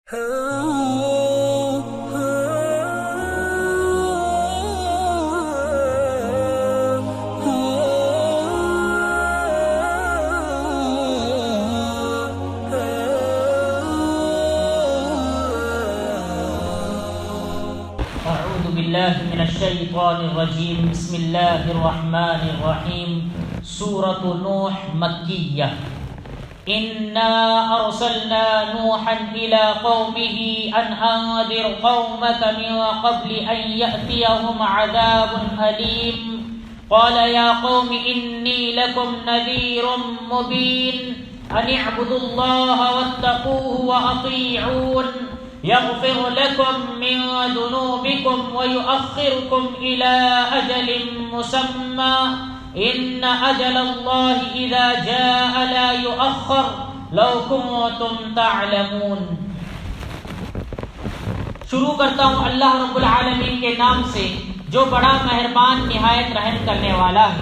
أعوذ بالله من الشيطان الرجيم. بسم الله الرحمن الرحيم. سورة نوح مكية. إنا أرسلنا نوحا إلى قومه أن أنذر قومك من قبل أن يأتيهم عذاب أليم. قال يا قوم إني لكم نذير مبين أن اعبدوا الله واتقوه وأطيعون يغفر لكم من ذنوبكم ويؤخركم إلى أجل مسمى إن أجل الله إذا جاء لا يؤخر لو كنتم تعلمون. شروع کرتا ہوں اللہ رب العالمین کے نام سے جو بڑا مہربان نہایت رحم کرنے والا ہے.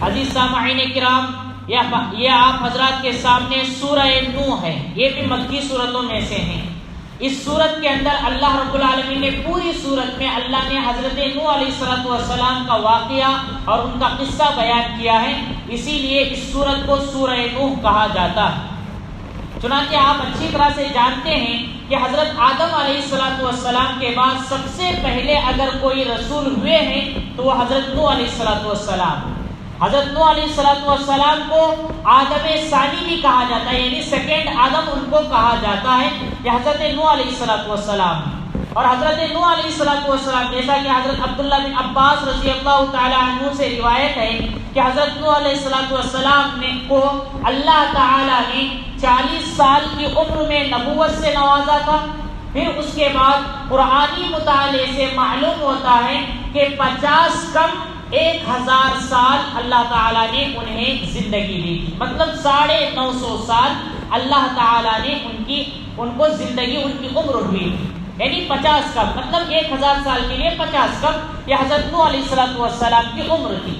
عزیز سامعین کرام، یہ آپ حضرات کے سامنے سورہ نوح ہے. یہ بھی مکی صورتوں میں سے ہیں. اس صورت کے اندر اللہ رب العالمین نے پوری صورت میں اللہ نے حضرت نوح علیہ السلام کا واقعہ اور ان کا قصہ بیان کیا ہے. اسی لیے اس صورت کو سورہ نوح کہا جاتا ہے. چنانچہ آپ اچھی طرح سے جانتے ہیں کہ حضرت آدم علیہ السلام کے بعد سب سے پہلے اگر کوئی رسول ہوئے ہیں تو وہ حضرت نوح علیہ السلام. حضرت نوح علیہ السلام کو آدم ثانی بھی کہا جاتا ہے، یعنی سیکنڈ آدم ان کو کہا جاتا ہے کہ حضرت نوح علیہ السلام. اور حضرت نوح علیہ السلام جیسا کہ حضرت عبداللہ بن عباس رضی اللہ تعالی عنہ سے روایت ہے کہ حضرت نوح علیہ السلام کو اللہ تعالی نے 40 سال کی عمر میں نبوت سے نوازا تھا. پھر اس کے بعد قرآنی مطالعے سے معلوم ہوتا ہے کہ 50 کم 1000 سال اللہ تعالیٰ نے انہیں زندگی دی تھی. مطلب 950 سال اللہ تعالیٰ نے ان کو زندگی، ان کی عمر ہوئی تھی. یعنی 50 کم مطلب 1000 سال کے لیے 50 کم یہ حضرت نوح علیہ السلام کی عمر تھی.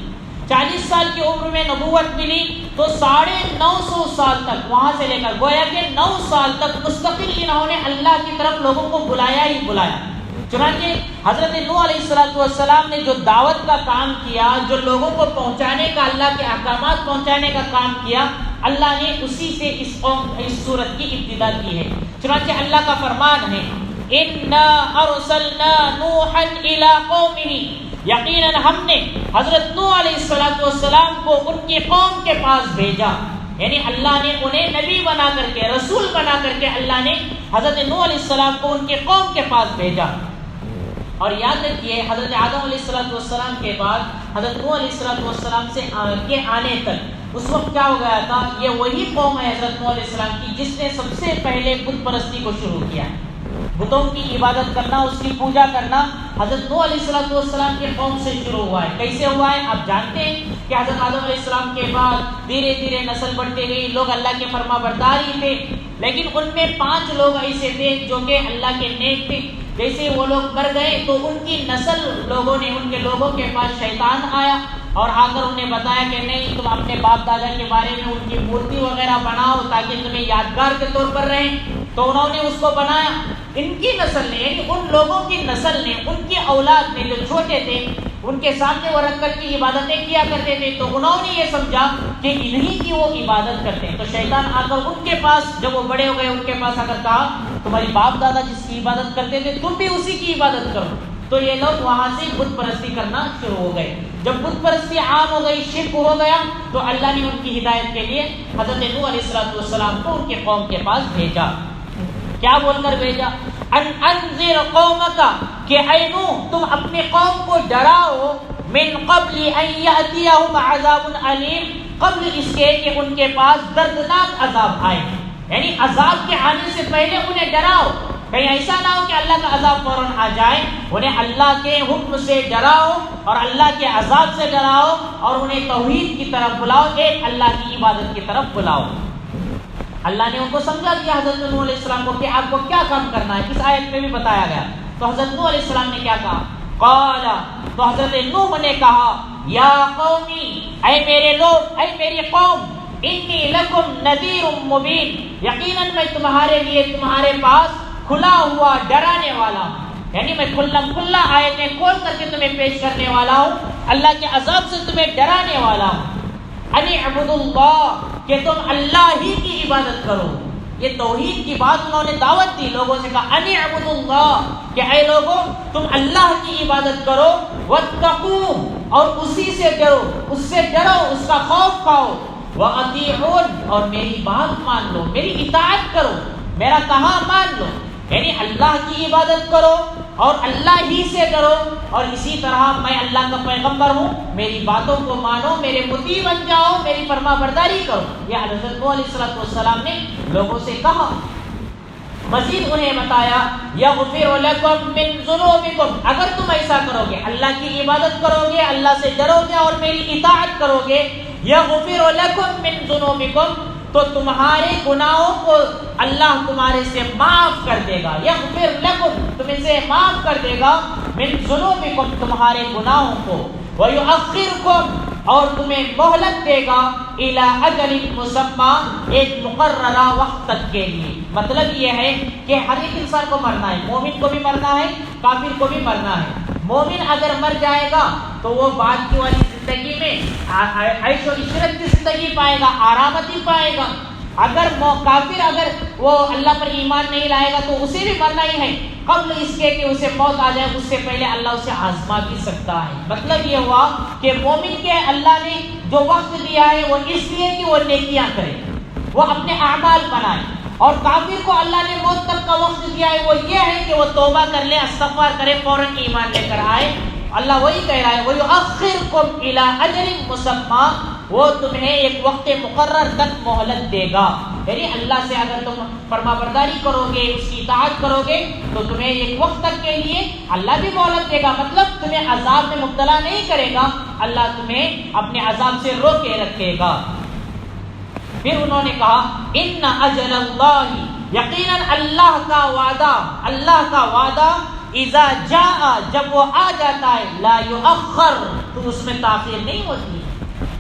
40 سال کی عمر میں نبوت ملی تو 950 سال تک، وہاں سے لے کر گویا کہ 9 سال تک مستقل انہوں نے اللہ کی طرف لوگوں کو بلایا ہی بلایا. چنانچہ حضرت نوح علیہ السلام نے جو دعوت کا کام کیا، جو لوگوں کو پہنچانے کا، اللہ کے احکامات پہنچانے کا کام کیا، اللہ نے اسی سے اس صورت کی ابتدا کی ہے. چنانچہ اللہ کا فرمان ہے اِنَّا أَرْسَلْنَا نُوحًا إِلَىٰ قَوْمِهِ، یقیناً ہم نے حضرت نوح علیہ السلام کو ان کی قوم کے پاس بھیجا. یعنی اللہ نے انہیں نبی بنا کر کے، رسول بنا کر کے اللہ نے حضرت نوح علیہ السلام کو ان کی قوم کے پاس بھیجا. اور یاد رکھیے حضرت آدم علیہ السلام کے بعد حضرت نوح علیہ السلام سے کے آنے تک اس وقت کیا ہو گیا تھا؟ یہ وہی قوم ہے حضرت نوح علیہ السلام کی جس نے سب سے پہلے بت پرستی کو شروع کیا. بتوں کی عبادت کرنا، اس کی پوجا کرنا حضرت نوح علیہ السلام کی قوم سے شروع ہوا ہے. کیسے ہوا ہے آپ جانتے ہیں کہ حضرت آدم علیہ السلام کے بعد دھیرے دھیرے نسل بڑھتے گئی. لوگ اللہ کے فرما بردار ہی تھے، لیکن ان میں 5 لوگ ایسے تھے جو کہ اللہ کے نیک تھے. جیسے وہ لوگ مر گئے تو ان کی نسل ان کے لوگوں کے پاس شیطان آیا اور آ کر انہیں بتایا کہ نہیں، تم اپنے باپ دادا کے بارے میں ان کی مورتی وغیرہ بناؤ تاکہ تمہیں یادگار کے طور پر رہیں. تو انہوں نے اس کو بنایا. ان کی نسل نے، یعنی ان لوگوں کی نسل نے، ان کی اولاد نے جو چھوٹے تھے ان کے سامنے وہ رکھ کر کی عبادتیں کیا کرتے تھے. تو انہوں نے یہ سمجھا کہ انہی کی وہ عبادت کرتے ہیں. تو شیطان آ کر ان کے پاس، جب وہ بڑے ہو گئے، ان کے پاس آ کر کہا تمہاری باپ دادا جس کی عبادت کرتے تھے تم بھی اسی کی عبادت کرو. تو یہ لوگ وہاں سے بت پرستی کرنا شروع ہو گئے. جب بت پرستی عام ہو گئی، شرک ہو گیا، تو اللہ نے ان کی ہدایت کے لیے حضرت نوح علیہ السلام کو ان کے قوم کے پاس بھیجا. کیا بول کر بھیجا؟ ان انذر قومک، کہ اے نوح تم اپنے قوم کو ڈراؤ، من قبل ان یاتیہم عذاب علیم، قبل اس کے کہ ان کے پاس دردناک عذاب آئے. یعنی عذاب کے آنے سے پہلے انہیں ڈراؤ. کہیں ایسا نہ ہو کہ اللہ کا عذاب فوراً آ جائے. انہیں اللہ کے حکم سے ڈراؤ اور اللہ کے عذاب سے ڈراؤ اور انہیں توحید کی طرف بلاؤ، ایک اللہ کی عبادت کی طرف بلاؤ. اللہ نے ان کو سمجھا دیا حضرت نوح علیہ السلام کو کہ آپ کو کیا کام کرنا ہے. اس آیت میں بھی بتایا گیا. تو حضرت نوح علیہ السلام نے کیا کہا؟ قال، تو حضرت نوح نے کہا یا قومی، اے میرے لوگ، اے میری قوم، انی لکم نذیر مبین، یقیناً میں تمہارے لیے تمہارے پاس کھلا ہوا ڈرانے والا ہوں، یعنی میں کھلم کھلا آیتیں کھول کر کے تمہیں پیش کرنے والا ہوں، اللہ کے عذاب سے تمہیں ڈرانے والا ہوں۔ ان اعبدوا اللہ، کہ تم اللہ ہی کی عبادت کرو۔ یہ توحید کی بات انہوں نے دعوت دی، لوگوں سے کہا ان اعبدوا اللہ، کہ اے لوگوں تم اللہ کی عبادت کرو، واتقوہ، اور اسی سے ڈرو، اس سے ڈرو، اس کا خوف کھاؤ، واطیعون، اور میری بات مان لو، میری اطاعت کرو، میرا کہا مان لو، یعنی اللہ کی عبادت کرو اور اللہ ہی سے ڈرو، اور اسی طرح میں اللہ کا پیغمبر ہوں، میری باتوں کو مانو، میرے مطیع بن جاؤ، میری فرما برداری کرو۔ یہ حضرت نوح علیہ السلام نے لوگوں سے کہا۔ مزید انہیں بتایا یغفر لکم من ذنوبکم، اگر تم ایسا کرو گے، اللہ کی عبادت کرو گے، اللہ سے ڈرو گے اور میری اطاعت کرو گے، یغفر لکم من ذنوبکم، تو تمہارے گناہوں کو اللہ تمہارے سے معاف کر دے گا، یغفر لکم، تمہیں سے معاف کر دے گا، من ذنوبکم، تمہارے گناہوں کو، ویؤخرکم، اور تمہیں مہلت دے گا، الی اجل مسمی، ایک مقررہ وقت تک کے لیے۔ مطلب یہ ہے کہ ہر ایک انسان کو مرنا ہے، مومن کو بھی مرنا ہے، کافر کو بھی مرنا ہے۔ مومن اگر مر جائے گا تو وہ بعد کی والی زندگی میں عیش و عشرت کی زندگی پائے گا، آرامتی پائے گا۔ اگر کافر اگر وہ اللہ پر ایمان نہیں لائے گا تو اسے بھی مرنا ہی ہے، قبل اس کے کہ اسے موت آ جائے، اس سے پہلے اللہ اسے آزما بھی سکتا ہے۔ مطلب یہ ہوا کہ مومن کے اللہ نے جو وقت دیا ہے وہ اس لیے کہ وہ نیکیاں کرے، وہ اپنے اعمال بنائے، اور کافر کو اللہ نے موت تک کا وقت دیا ہے وہ یہ ہے کہ وہ توبہ کر لے، استغفار کرے، فوراً ایمان لے کر آئے۔ اللہ وہی کہہ رہا ہے وَيُؤَخِّرْكُمْ إِلَىٰ أَجَلٍ مُّسَمًّى، وہ تمہیں ایک وقت مقرر تک مہلت دے گا، یعنی اللہ سے اگر تم فرما برداری کرو گے، اس کی اطاعت کرو گے تو تمہیں ایک وقت تک کے لیے اللہ بھی مہلت دے گا، مطلب تمہیں عذاب میں مبتلا نہیں کرے گا، اللہ تمہیں اپنے عذاب سے روکے رکھے گا۔ پھر انہوں نے کہا ان اجل اللہ، یقیناً اللہ کا وعدہ، اللہ کا وعدہ اذا جاء، جب وہ آ جاتا ہے، لا یؤخر، تو اس میں تاخیر نہیں ہوتی۔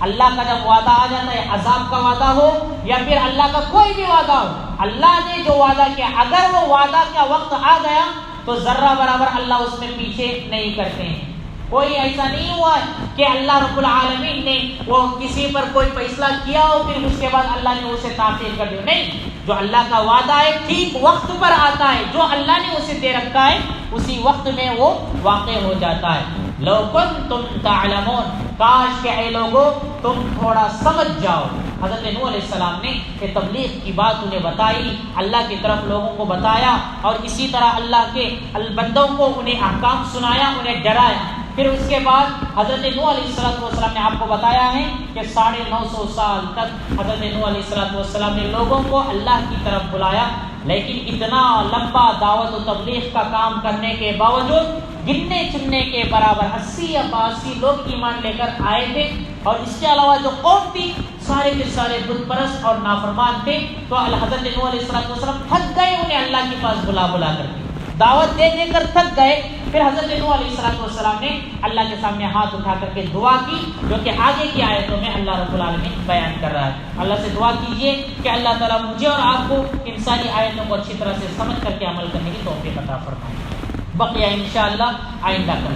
اللہ کا جب وعدہ آ جاتا ہے، عذاب کا وعدہ ہو یا پھر اللہ کا کوئی بھی وعدہ ہو، اللہ نے جو وعدہ کیا، اگر وہ وعدہ کا وقت آ گیا تو ذرہ برابر اللہ اس میں پیچھے نہیں کرتے ہیں۔ کوئی ایسا نہیں ہوا کہ اللہ رب العالمین نے وہ کسی پر کوئی فیصلہ کیا ہو پھر اس کے بعد اللہ نے اسے تاخیر کر دیا، نہیں، جو اللہ کا وعدہ ہے ٹھیک وقت پر آتا ہے، جو اللہ نے اسے دے رکھا ہے اسی وقت میں وہ واقع ہو جاتا ہے۔ لو کنتم تعلمون، کاش کہ اے لوگوں تم تھوڑا سمجھ جاؤ۔ حضرت نوح علیہ السلام نے کہ تبلیغ کی بات انہیں بتائی، اللہ کی طرف لوگوں کو بتایا، اور اسی طرح اللہ کے بندوں کو انہیں احکام سنایا، انہیں ڈرایا۔ پھر اس کے بعد حضرت نوح علیہ السلام نے آپ کو بتایا ہے کہ 950 سال تک حضرت نوح علیہ السلام نے لوگوں کو اللہ کی طرف بلایا، لیکن اتنا لمبا دعوت و تبلیغ کا کام کرنے کے باوجود گننے چننے کے برابر 80 یا 82 لوگ ایمان لے کر آئے تھے، اور اس کے علاوہ جو قوم تھی سارے کے سارے بت پرست اور نافرمان تھے۔ تو حضرت نوح علیہ السلام تھک گئے، انہیں اللہ کے پاس بلا کر کے دعوت دے دے کر تھک گئے۔ پھر حضرت نوح علیہ السلام نے اللہ کے سامنے ہاتھ اٹھا کر کے دعا کی، جو کہ آگے کی آیتوں میں اللہ رب العالمین بیان کر رہا ہے۔ اللہ سے دعا کیجئے کہ اللہ تعالیٰ مجھے اور آپ کو ان ساری آیتوں کو اچھی طرح سے سمجھ کر کے عمل کرنے کی توفیق عطا فرمائے۔ بقیہ انشاءاللہ آئندہ کریں۔